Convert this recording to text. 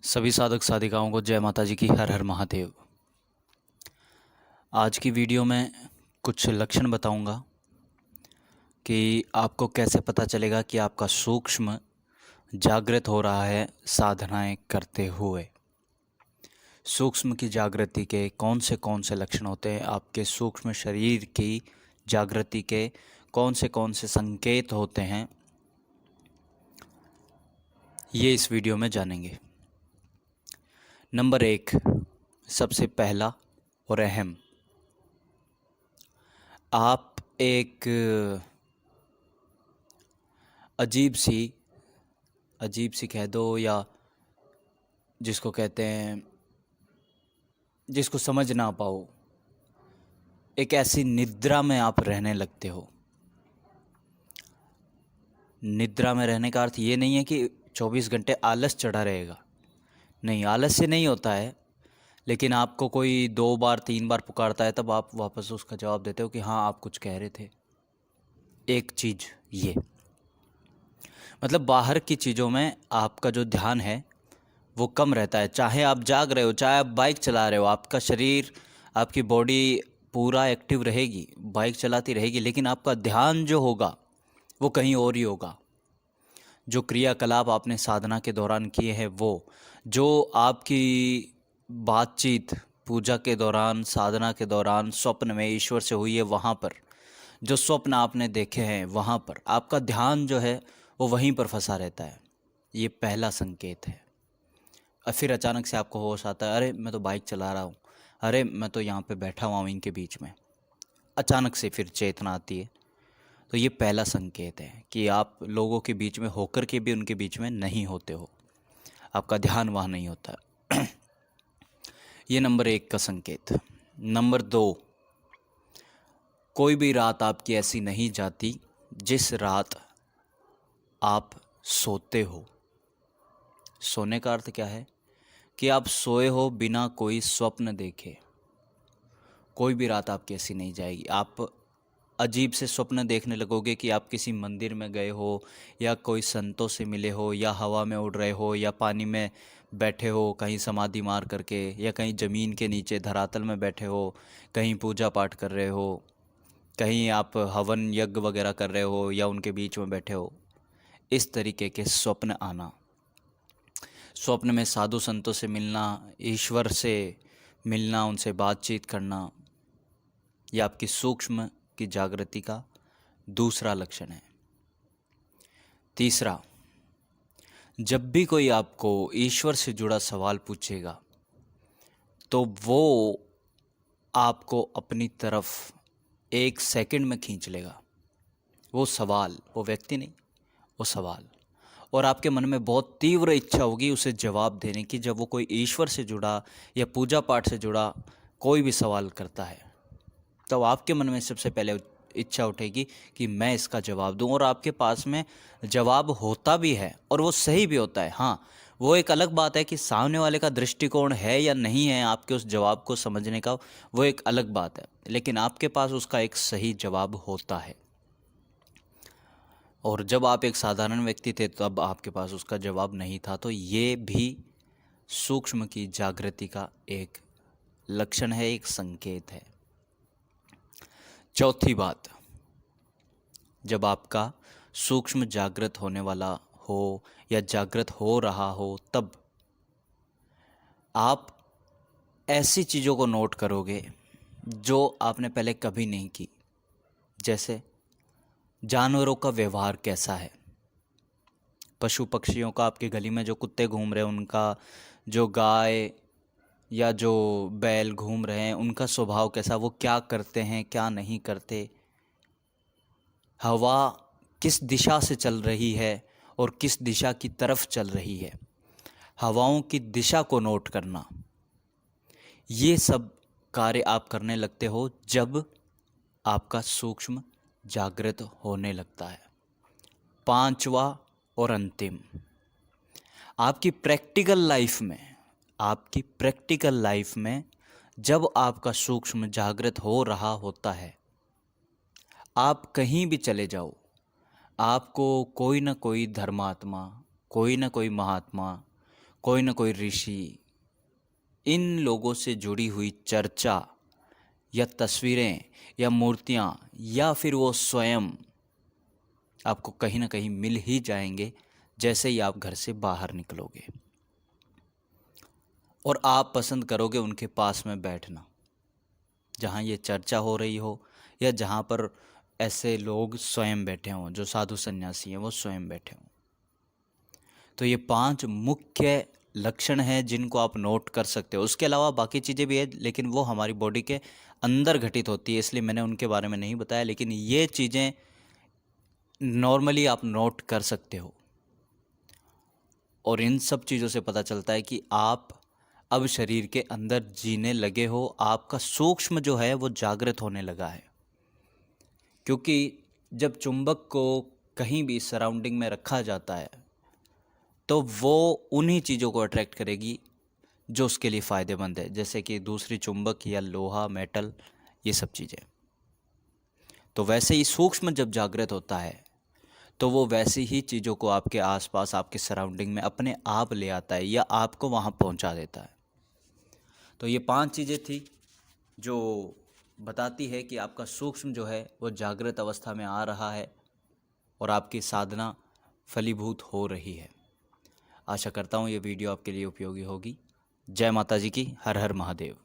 सभी साधक साधिकाओं को जय माता जी की। हर हर महादेव। आज की वीडियो में कुछ लक्षण बताऊंगा कि आपको कैसे पता चलेगा कि आपका सूक्ष्म जागृत हो रहा है साधनाएं करते हुए। सूक्ष्म की जागृति के कौन से लक्षण होते हैं, आपके सूक्ष्म शरीर की जागृति के कौन से संकेत होते हैं, ये इस वीडियो में जानेंगे। नंबर 1, सबसे पहला और अहम, आप एक अजीब सी कह दो, या जिसको कहते हैं, जिसको समझ ना पाओ, एक ऐसी निद्रा में आप रहने लगते हो। निद्रा में रहने का अर्थ ये नहीं है कि 24 घंटे आलस चढ़ा रहेगा। नहीं, आलस से नहीं होता है, लेकिन आपको कोई 2 बार 3 बार पुकारता है तब आप वापस उसका जवाब देते हो कि हाँ आप कुछ कह रहे थे। एक चीज़ ये, मतलब बाहर की चीज़ों में आपका जो ध्यान है वो कम रहता है। चाहे आप जाग रहे हो, चाहे आप बाइक चला रहे हो, आपका शरीर, आपकी बॉडी पूरा एक्टिव रहेगी, बाइक चलाती रहेगी, लेकिन आपका ध्यान जो होगा वो कहीं और ही होगा। जो क्रियाकलाप आपने साधना के दौरान किए हैं, वो जो आपकी बातचीत पूजा के दौरान, साधना के दौरान, स्वप्न में ईश्वर से हुई है, वहाँ पर जो स्वप्न आपने देखे हैं वहाँ पर आपका ध्यान जो है वो वहीं पर फंसा रहता है। ये पहला संकेत है। और फिर अचानक से आपको होश आता है, अरे मैं तो बाइक चला रहा हूँ, अरे मैं तो यहाँ पे बैठा हुआ हूँ इनके बीच में। अचानक से फिर चेतना आती है। तो ये पहला संकेत है कि आप लोगों के बीच में होकर के भी उनके बीच में नहीं होते हो, आपका ध्यान वहाँ नहीं होता। ये नंबर 1 का संकेत। नंबर 2, कोई भी रात आपकी ऐसी नहीं जाती जिस रात आप सोते हो। सोने का अर्थ क्या है कि आप सोए हो बिना कोई स्वप्न देखे। कोई भी रात आपकी ऐसी नहीं जाएगी। आप अजीब से स्वप्न देखने लगोगे कि आप किसी मंदिर में गए हो, या कोई संतों से मिले हो, या हवा में उड़ रहे हो, या पानी में बैठे हो कहीं समाधि मार करके, या कहीं ज़मीन के नीचे धरातल में बैठे हो, कहीं पूजा पाठ कर रहे हो, कहीं आप हवन यज्ञ वगैरह कर रहे हो, या उनके बीच में बैठे हो। इस तरीके के स्वप्न आना, स्वप्न में साधु संतों से मिलना, ईश्वर से मिलना, उनसे बातचीत करना, ये आपकी सूक्ष्म की जागृति का दूसरा लक्षण है। तीसरा, जब भी कोई आपको ईश्वर से जुड़ा सवाल पूछेगा तो वो आपको अपनी तरफ 1 सेकंड में खींच लेगा। वो सवाल, वो व्यक्ति नहीं, वो सवाल। और आपके मन में बहुत तीव्र इच्छा होगी उसे जवाब देने की। जब वो कोई ईश्वर से जुड़ा या पूजा पाठ से जुड़ा कोई भी सवाल करता है, तो आपके मन में सबसे पहले इच्छा उठेगी कि मैं इसका जवाब दूं। और आपके पास में जवाब होता भी है और वो सही भी होता है। हाँ, वो एक अलग बात है कि सामने वाले का दृष्टिकोण है या नहीं है आपके उस जवाब को समझने का, वो एक अलग बात है, लेकिन आपके पास उसका एक सही जवाब होता है। और जब आप एक साधारण व्यक्ति थे तब आपके पास उसका जवाब नहीं था। तो ये भी सूक्ष्म की जागृति का एक लक्षण है, एक संकेत है। चौथी बात, जब आपका सूक्ष्म जागृत होने वाला हो या जागृत हो रहा हो, तब आप ऐसी चीज़ों को नोट करोगे जो आपने पहले कभी नहीं की। जैसे जानवरों का व्यवहार कैसा है, पशु पक्षियों का, आपके गली में जो कुत्ते घूम रहे हैं उनका, जो गाय या जो बैल घूम रहे हैं उनका स्वभाव कैसा, वो क्या करते हैं क्या नहीं करते, हवा किस दिशा से चल रही है और किस दिशा की तरफ चल रही है, हवाओं की दिशा को नोट करना। ये सब कार्य आप करने लगते हो जब आपका सूक्ष्म जागृत होने लगता है। पांचवा और अंतिम, आपकी प्रैक्टिकल लाइफ में जब आपका सूक्ष्म जागृत हो रहा होता है, आप कहीं भी चले जाओ, आपको कोई ना कोई धर्मात्मा, कोई ना कोई महात्मा, कोई ना कोई ऋषि, इन लोगों से जुड़ी हुई चर्चा या तस्वीरें या मूर्तियाँ या फिर वो स्वयं आपको कहीं ना कहीं मिल ही जाएंगे जैसे ही आप घर से बाहर निकलोगे। और आप पसंद करोगे उनके पास में बैठना, जहाँ ये चर्चा हो रही हो या जहाँ पर ऐसे लोग स्वयं बैठे हों, जो साधु सन्यासी हैं वो स्वयं बैठे हों। तो ये 5 मुख्य लक्षण हैं जिनको आप नोट कर सकते हो। उसके अलावा बाकी चीज़ें भी है, लेकिन वो हमारी बॉडी के अंदर घटित होती है, इसलिए मैंने उनके बारे में नहीं बताया। लेकिन ये चीज़ें नॉर्मली आप नोट कर सकते हो, और इन सब चीज़ों से पता चलता है कि आप अब शरीर के अंदर जीने लगे हो। आपका सूक्ष्म जो है वो जागृत होने लगा है, क्योंकि जब चुंबक को कहीं भी सराउंडिंग में रखा जाता है तो वो उन्हीं चीज़ों को अट्रैक्ट करेगी जो उसके लिए फ़ायदेमंद है, जैसे कि दूसरी चुंबक या लोहा, मेटल, ये सब चीज़ें। तो वैसे ही सूक्ष्म जब जागृत होता है तो वो वैसी ही चीज़ों को आपके आसपास, आपके सराउंडिंग में अपने आप ले आता है या आपको वहाँ पहुँचा देता है। तो ये 5 चीज़ें थी जो बताती है कि आपका सूक्ष्म जो है वो जागृत अवस्था में आ रहा है और आपकी साधना फलीभूत हो रही है। आशा करता हूँ ये वीडियो आपके लिए उपयोगी होगी। जय माता जी की। हर हर महादेव।